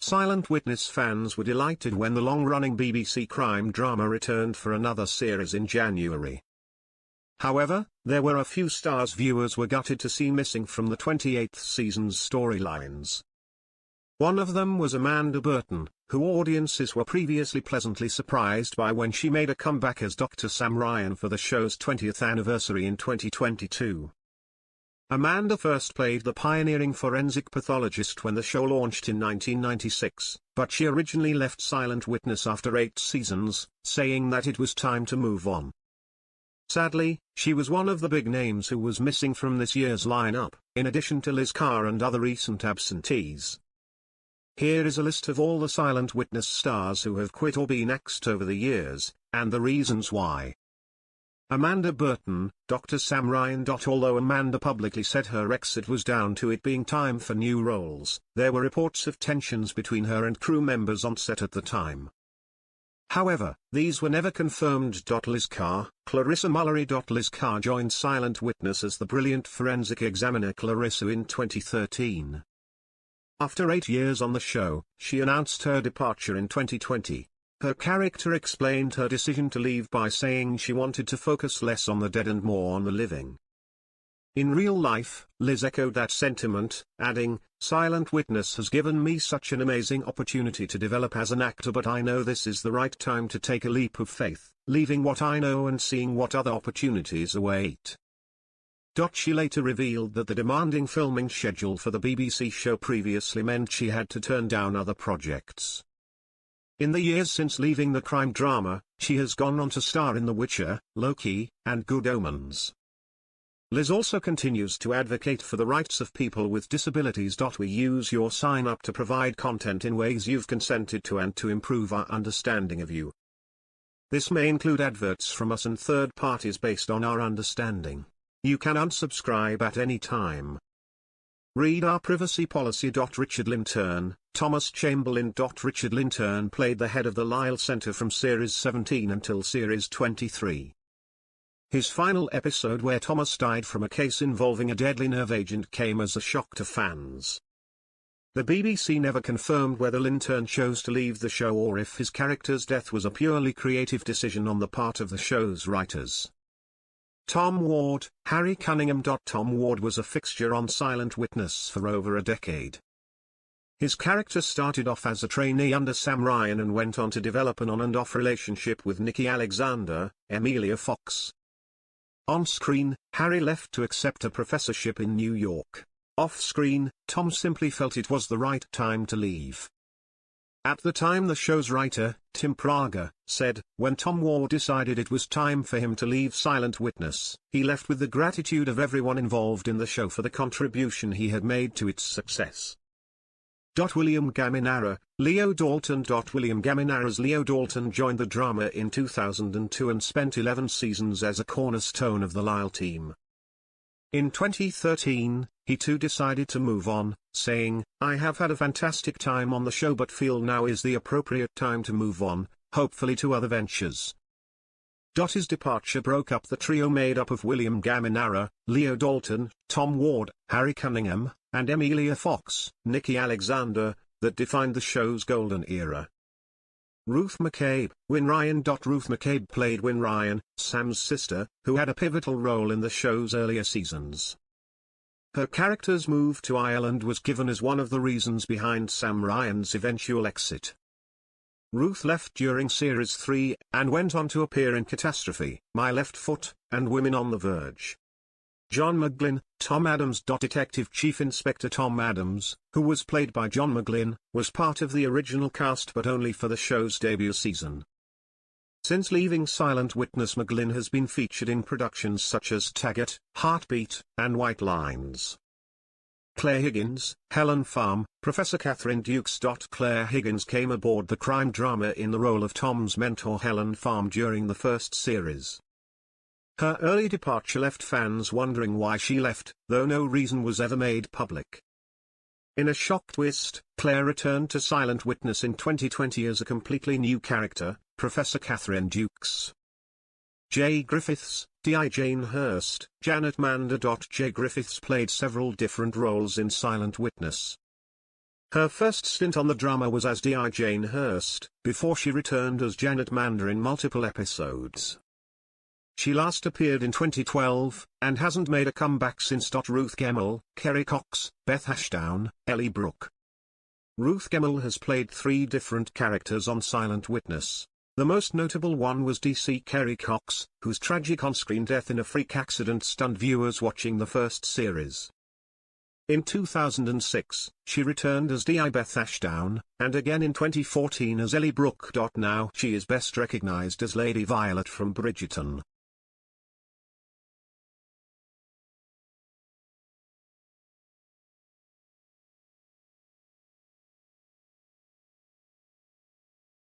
Silent Witness fans were delighted when the long-running BBC crime drama returned for another series in January. However, there were a few stars viewers were gutted to see missing from the 28th season's storylines. One of them was Amanda Burton, who audiences were previously pleasantly surprised by when she made a comeback as Dr. Sam Ryan for the show's 20th anniversary in 2022. Amanda first played the pioneering forensic pathologist when the show launched in 1996, but she originally left Silent Witness after 8 seasons, saying that it was time to move on. Sadly, she was one of the big names who was missing from this year's lineup, in addition to Liz Carr and other recent absentees. Here is a list of all the Silent Witness stars who have quit or been axed over the years, and the reasons why. Amanda Burton, Dr. Sam Ryan. Although Amanda publicly said her exit was down to it being time for new roles, there were reports of tensions between her and crew members on set at the time. However, these were never confirmed. Liz Carr, Clarissa Mullery. Liz Carr joined Silent Witness as the brilliant forensic examiner Clarissa in 2013. After 8 years on the show, she announced her departure in 2020. Her character explained her decision to leave by saying she wanted to focus less on the dead and more on the living. In real life, Liz echoed that sentiment, adding, "Silent Witness has given me such an amazing opportunity to develop as an actor, but I know this is the right time to take a leap of faith, leaving what I know and seeing what other opportunities await." She later revealed that the demanding filming schedule for the BBC show previously meant she had to turn down other projects. In the years since leaving the crime drama, she has gone on to star in The Witcher, Loki, and Good Omens. Liz also continues to advocate for the rights of people with disabilities. We use your sign-up to provide content in ways you've consented to and to improve our understanding of you. This may include adverts from us and third parties based on our understanding. You can unsubscribe at any time. Read our privacy policy. Richard Lintern, Thomas Chamberlain. Richard Lintern played the head of the Lyle Center from Series 17 until Series 23. His final episode, where Thomas died from a case involving a deadly nerve agent, came as a shock to fans. The BBC never confirmed whether Lintern chose to leave the show or if his character's death was a purely creative decision on the part of the show's writers. Tom Ward, Harry Cunningham. Tom Ward was a fixture on Silent Witness for over a decade. His character started off as a trainee under Sam Ryan and went on to develop an on-and-off relationship with Nikki Alexander, Emilia Fox. On-screen, Harry left to accept a professorship in New York. Off-screen, Tom simply felt it was the right time to leave. At the time, the show's writer, Tim Prager, said, when Tom Ward decided it was time for him to leave Silent Witness, he left with the gratitude of everyone involved in the show for the contribution he had made to its success. William Gaminara, Leo Dalton. William Gaminara's Leo Dalton joined the drama in 2002 and spent 11 seasons as a cornerstone of the Lyle team. In 2013, he too decided to move on, saying, "I have had a fantastic time on the show but feel now is the appropriate time to move on, hopefully to other ventures." His departure broke up the trio made up of William Gaminara, Leo Dalton, Tom Ward, Harry Cunningham, and Emilia Fox, Nikki Alexander, that defined the show's golden era. Ruth McCabe, Wyn Ryan. Ruth McCabe played Wyn Ryan, Sam's sister, who had a pivotal role in the show's earlier seasons. Her character's move to Ireland was given as one of the reasons behind Sam Ryan's eventual exit. Ruth left during Series 3, and went on to appear in Catastrophe, My Left Foot, and Women on the Verge. John McGlynn, Tom Adams. Detective Chief Inspector Tom Adams, who was played by John McGlynn, was part of the original cast but only for the show's debut season. Since leaving Silent Witness, McGlynn has been featured in productions such as Taggart, Heartbeat, and White Lines. Claire Higgins, Helen Farm, Professor Catherine Dukes. Claire Higgins came aboard the crime drama in the role of Tom's mentor Helen Farm during the first series. Her early departure left fans wondering why she left, though no reason was ever made public. In a shock twist, Claire returned to Silent Witness in 2020 as a completely new character, Professor Catherine Dukes. J. Griffiths, D.I. Jane Hurst, Janet Manda. J. Griffiths played several different roles in Silent Witness. Her first stint on the drama was as Di Jane Hurst, before she returned as Janet Mander in multiple episodes. She last appeared in 2012, and hasn't made a comeback since. Ruth Gemmell, Kerry Cox, Beth Ashdown, Ellie Brooke. Ruth Gemmell has played 3 different characters on Silent Witness. The most notable one was DC Kerry Cox, whose tragic on-screen death in a freak accident stunned viewers watching the first series. In 2006, she returned as Di Beth Ashdown, and again in 2014 as Ellie Brooke. Now she is best recognized as Lady Violet from Bridgerton.